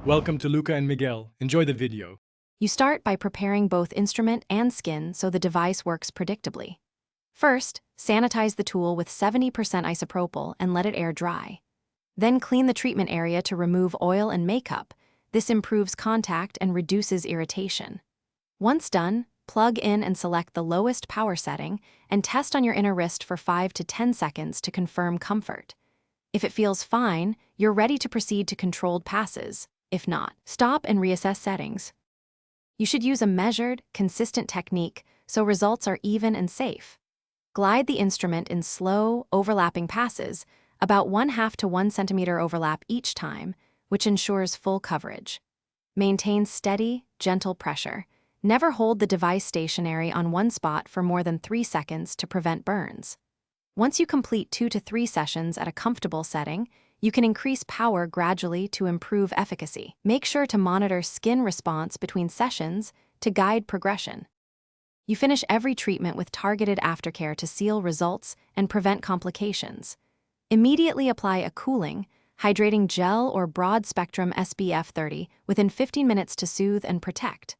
Welcome to Luca and Miguel. Enjoy the video. You start by preparing both instrument and skin so the device works predictably. First, sanitize the tool with 70% isopropyl and let it air dry. Then clean the treatment area to remove oil and makeup. This improves contact and reduces irritation. Once done, plug in and select the lowest power setting and test on your inner wrist for 5 to 10 seconds to confirm comfort. If it feels fine, you're ready to proceed to controlled passes. If not, stop and reassess settings. You should use a measured, consistent technique so results are even and safe. Glide the instrument in slow, overlapping passes, about 1/2 to 1 centimeter overlap each time, which ensures full coverage. Maintain steady, gentle pressure. Never hold the device stationary on one spot for more than 3 seconds to prevent burns. Once you complete 2 to 3 sessions at a comfortable setting, you can increase power gradually to improve efficacy. Make sure to monitor skin response between sessions to guide progression. You finish every treatment with targeted aftercare to seal results and prevent complications. Immediately apply a cooling, hydrating gel or broad-spectrum SPF 30 within 15 minutes to soothe and protect.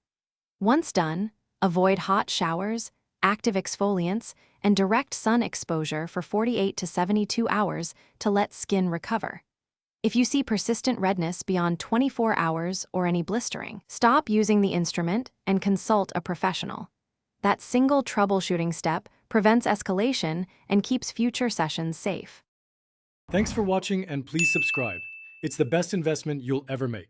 Once done, avoid hot showers, active exfoliants, and direct sun exposure for 48 to 72 hours to let skin recover. If you see persistent redness beyond 24 hours or any blistering, stop using the instrument and consult a professional. That single troubleshooting step prevents escalation and keeps future sessions safe. Thanks for watching and please subscribe. It's the best investment you'll ever make.